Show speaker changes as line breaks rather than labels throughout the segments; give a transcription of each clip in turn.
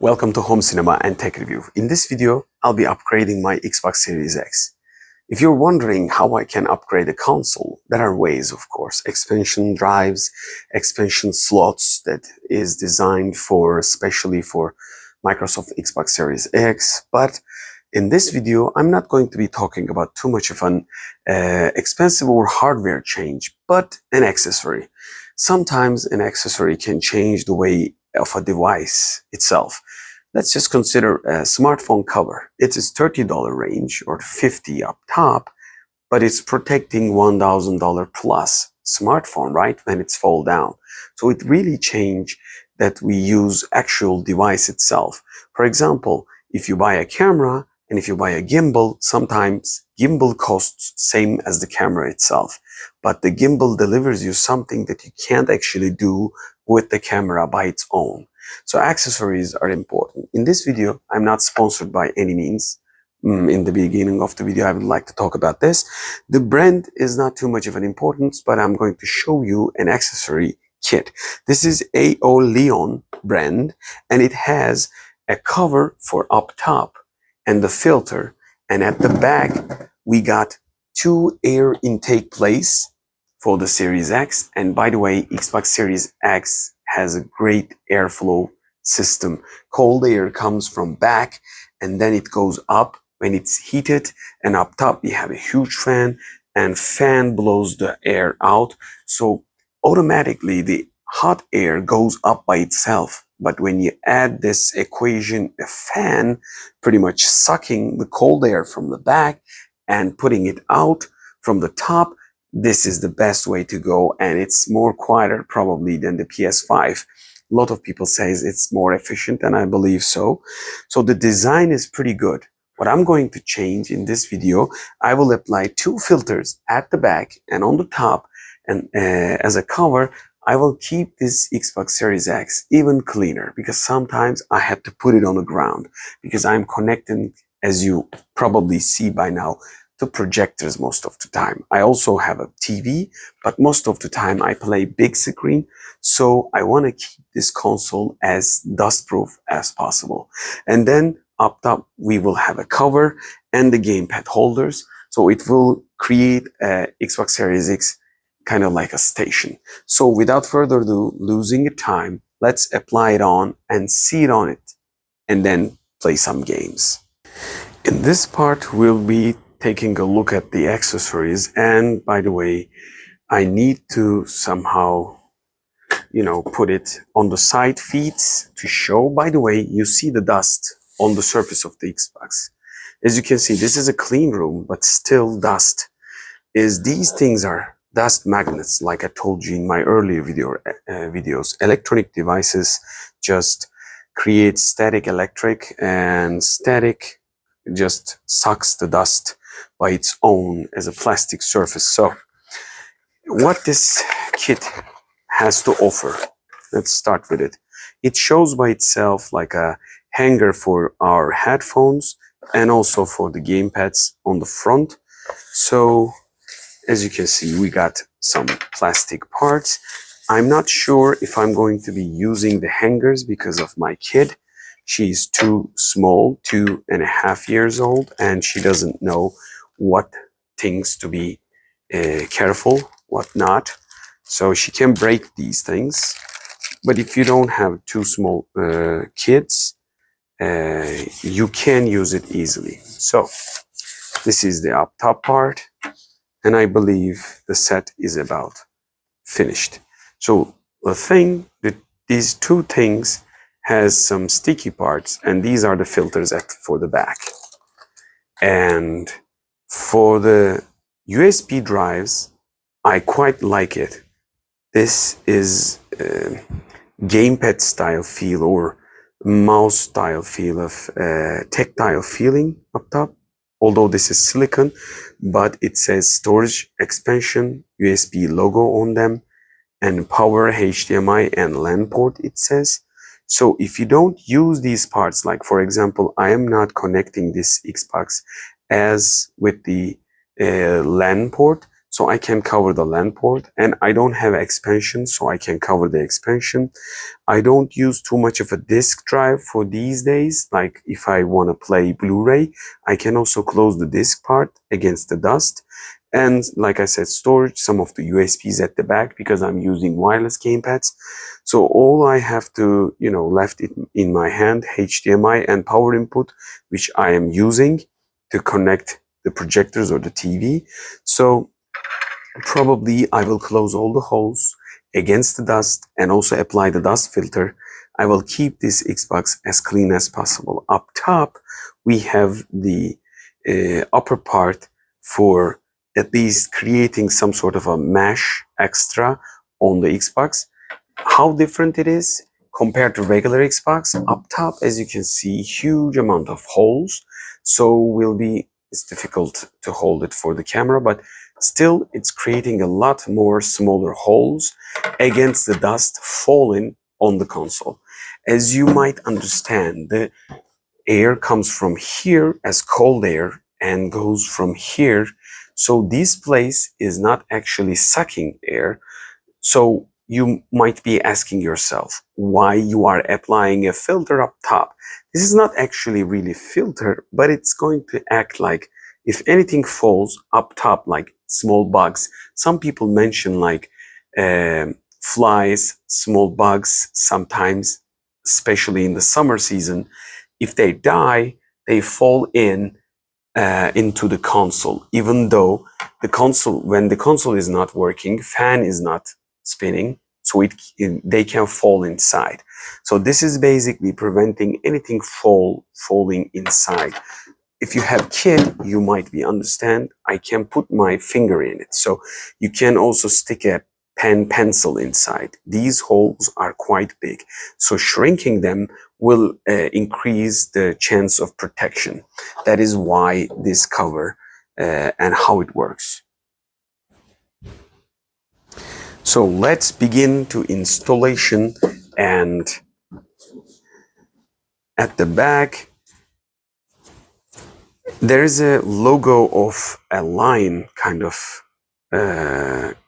Welcome to Home Cinema and Tech Review. In this video, I'll be upgrading my Xbox Series X. If you're wondering how I can upgrade a console, there are ways, of course. Expansion drives, expansion slots that is designed especially for Microsoft Xbox Series X. But in this video, I'm not going to be talking about too much of an expensive or hardware change, but an accessory. Sometimes an accessory can change the way of a device itself. Let's just consider a smartphone cover. It is $30 range or $50 up top, but it's protecting $1,000 plus smartphone, right, when it's fall down. So it really changed that we use actual device itself. For example, if you buy a camera and if you buy a gimbal, sometimes gimbal costs same as the camera itself, but the gimbal delivers you something that you can't actually do with the camera by its own. So accessories are important. In this video, I'm not sponsored by any means. In the beginning of the video, I would like to talk about this. The brand is not too much of an importance, but I'm going to show you an accessory kit. This is AO Leon brand, and it has a cover for up top and the filter. And at the back, we got two air intake plates for the Series X. And by the way, Xbox Series X has a great airflow system. Cold air comes from back and then it goes up when it's heated, and up top we have a huge fan, and fan blows the air out. So automatically the hot air goes up by itself. But when you add this equation, a fan pretty much sucking the cold air from the back and putting it out from the top, this is the best way to go, and it's more quieter probably than the PS5. A lot of people say it's more efficient, and I believe so. So the design is pretty good. What I'm going to change in this video, I will apply two filters at the back and on the top, and as a cover, I will keep this Xbox Series X even cleaner, because sometimes I had to put it on the ground because I'm connecting, as you probably see by now, to projectors most of the time. I also have a TV, but most of the time I play big screen, so I want to keep this console as dustproof as possible. And then up top we will have a cover and the gamepad holders, so it will create a Xbox Series X kind of like a station. So without further ado, losing time, let's apply it on and see it on it, and then play some games. In this part, we'll be taking a look at the accessories. And by the way, I need to somehow, put it on the side feeds to show. By the way, you see the dust on the surface of the Xbox. As you can see, this is a clean room, but still dust. These things are dust magnets, like I told you in my earlier videos. Electronic devices just create static electric, and static just sucks the dust by its own as a plastic surface. So what this kit has to offer, let's start with it. It shows by itself like a hanger for our headphones and also for the gamepads on the front. So as you can see, we got some plastic parts. I'm not sure if I'm going to be using the hangers because of my kid. She's too small, 2.5 years old, and she doesn't know what things to be careful, what not. So she can break these things. But if you don't have two small kids, you can use it easily. So this is the up top part, and I believe the set is about finished. So the thing that these two things has some sticky parts, and these are the filters for the back. And for the USB drives, I quite like it. This is gamepad style feel or mouse style feel of tactile feeling up top. Although this is silicone, but it says storage expansion, USB logo on them, and power, HDMI, and LAN port, it says. So if you don't use these parts, like for example, I am not connecting this Xbox as with the LAN port, so I can cover the LAN port, and I don't have expansion, so I can cover the expansion. I don't use too much of a disk drive for these days. Like if I want to play Blu-ray, I can also close the disk part against the dust. And like I said, storage, some of the USBs at the back because I'm using wireless gamepads. So all I have to, left it in my hand, HDMI and power input, which I am using to connect the projectors or the TV. So probably I will close all the holes against the dust and also apply the dust filter. I will keep this Xbox as clean as possible. Up top, we have the upper part for at least creating some sort of a mesh extra on the Xbox. How different it is compared to regular Xbox. Up top, as you can see, huge amount of holes. So it's difficult to hold it for the camera, but still it's creating a lot more smaller holes against the dust falling on the console. As you might understand, the air comes from here as cold air and goes from here. So this place is not actually sucking air. So you might be asking yourself why you are applying a filter up top. This is not actually really filter, but it's going to act like if anything falls up top, like small bugs. Some people mention like flies, small bugs sometimes, especially in the summer season. If they die, they fall into the console, even though when the console is not working, fan is not spinning, so they can fall inside. So this is basically preventing anything falling inside. If you have kid, you might understand. I can put my finger in it, so you can also stick a pencil inside. These holes are quite big, so shrinking them will increase the chance of protection. That is why this cover and how it works. So let's begin to installation, and at the back there is a logo of a lion kind of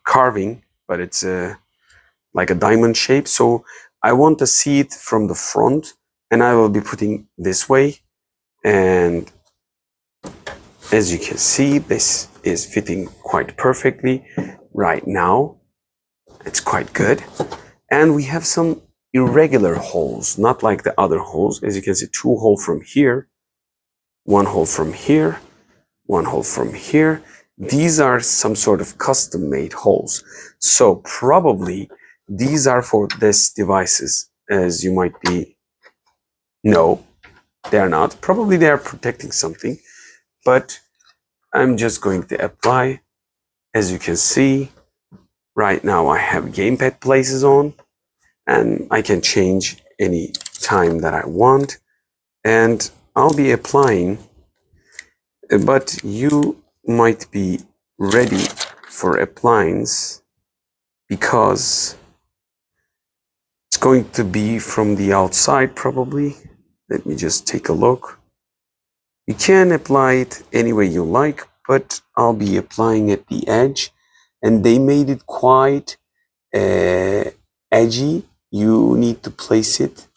carving, but it's like a diamond shape. So I want to see it from the front, and I will be putting this way, and as you can see, this is fitting quite perfectly right now. It's quite good. And we have some irregular holes, not like the other holes. As you can see, 2 holes from here, 1 hole from here, 1 hole from here. These are some sort of custom made holes. So probably these are for this devices, as you might be. No, they're not. Probably they are protecting something, but I'm just going to apply. As you can see, right now I have gamepad places on, and I can change any time that I want, and I'll be applying, but you might be ready for appliance because it's going to be from the outside probably. Let me just take a look. You can apply it any way you like, but I'll be applying at the edge, and they made it quite edgy. You need to place it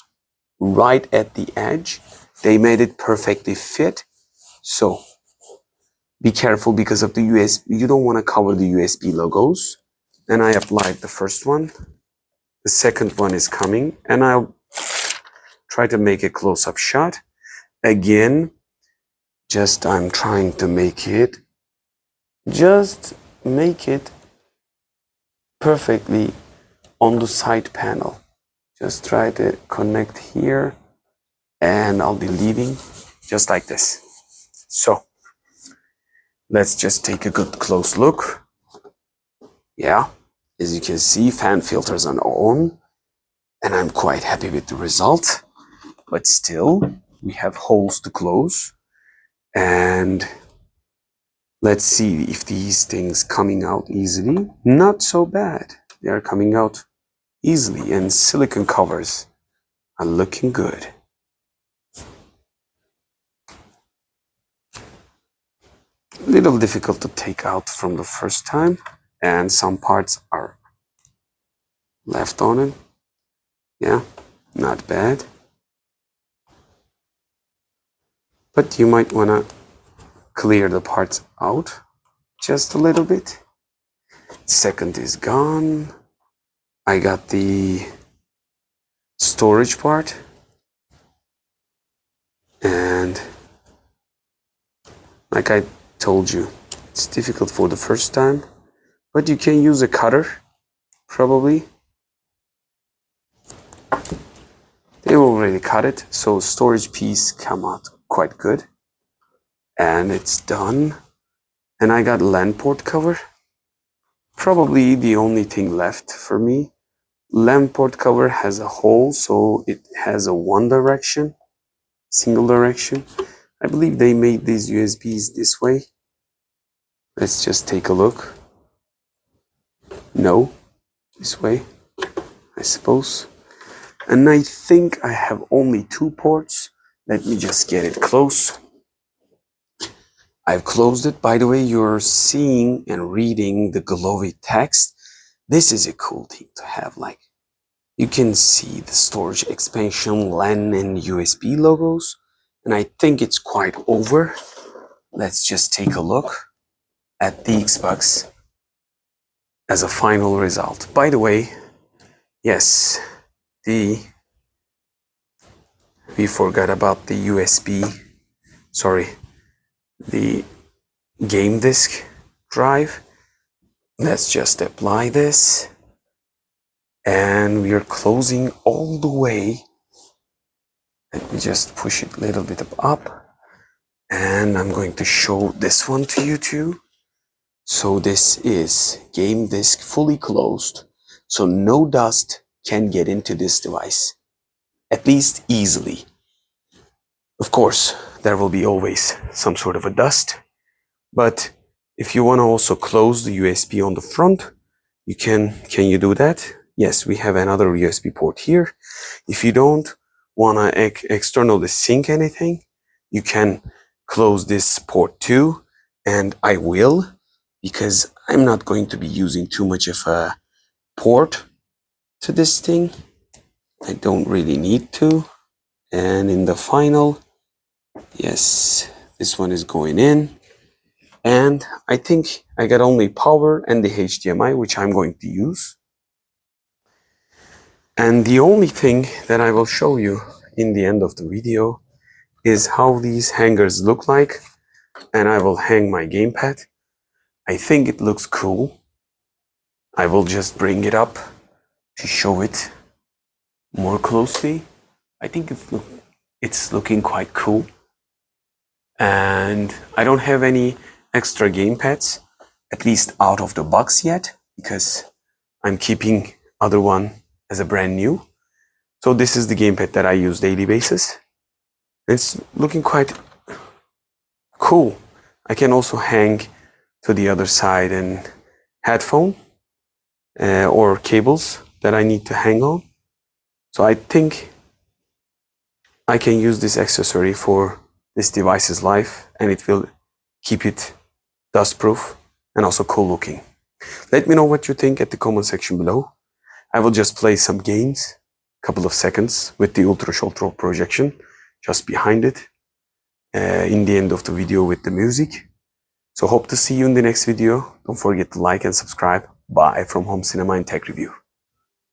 right at the edge. They made it perfectly fit. So be careful because of the USB. You don't want to cover the USB logos. And I applied the first one. The second one is coming, and I'll try to make a close-up shot. Again, I'm trying to make it perfectly on the side panel. Just try to connect here, and I'll be leaving just like this. So let's just take a good close look. Yeah, as you can see, fan filters are on, and I'm quite happy with the result. But still, we have holes to close, and let's see if these things coming out easily. Not so bad. They are coming out easily, and silicone covers are looking good. little difficult to take out from the first time, and some parts are left on it. Yeah, not bad. But you might want to clear the parts out just a little bit. Second is gone. I got the storage part, and like I told you, it's difficult for the first time, but you can use a cutter probably. They already cut it, so storage piece come out quite good. And it's done. And I got LAN port cover. Probably the only thing left for me. LAN port cover has a hole, so it has a one direction, single direction. I believe they made these USBs this way. Let's just take a look. No, this way, I suppose. And I think I have only two ports. Let me just get it close. I've closed it. By the way, you're seeing and reading the glowy text. This is a cool thing to have. Like, you can see the storage expansion, LAN, and USB logos. And I think it's quite over. Let's just take a look at the Xbox as a final result. By the way, yes, we forgot about the USB, the game disk drive. Let's just apply this, and we are closing all the way. Let me just push it a little bit up, and I'm going to show this one to you too. So this is game disk fully closed, so no dust can get into this device, at least easily. Of course, there will be always some sort of a dust, but if you want to also close the USB on the front, you can you do that? Yes, we have another USB port here. If you don't want to externally sync anything, you can close this port too, and I will, because I'm not going to be using too much of a port to this thing. I don't really need to. And in the final, yes, this one is going in. And I think I got only power and the HDMI, which I'm going to use. And the only thing that I will show you in the end of the video is how these hangers look like. And I will hang my gamepad. I think it looks cool. I will just bring it up to show it more closely. I think it's looking quite cool. And I don't have any extra gamepads, at least out of the box yet, because I'm keeping other one as a brand new. So this is the gamepad that I use daily basis. It's looking quite cool. I can also hang to the other side and headphone or cables that I need to hang on. So I think I can use this accessory for this device's life, and it will keep it dust proof and also cool looking. Let me know what you think at the comment section below. I will just play some games, a couple of seconds with the ultra short throw projection just behind it in the end of the video with the music. So hope to see you in the next video. Don't forget to like and subscribe. Bye from Home Cinema and Tech Review.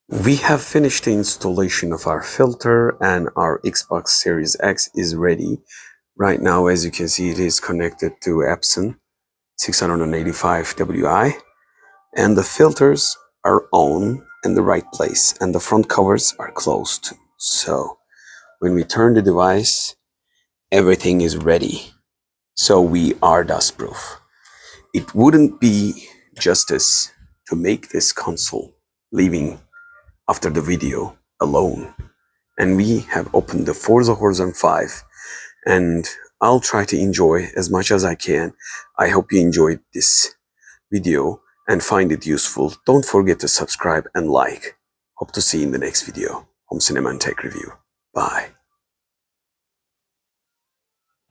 We have finished the installation of our filter, and our Xbox Series X is ready. Right now, as you can see, it is connected to Epson 685 WI, and the filters are on in the right place, and the front covers are closed. So when we turn the device, everything is ready. So we are dust proof. It wouldn't be justice to make this console leaving after the video alone. And we have opened the Forza Horizon 5, and I'll try to enjoy as much as I can. I hope you enjoyed this video and find it useful. Don't forget to subscribe and like. Hope to see you in the next video. Home Cinema and Tech Review. Bye.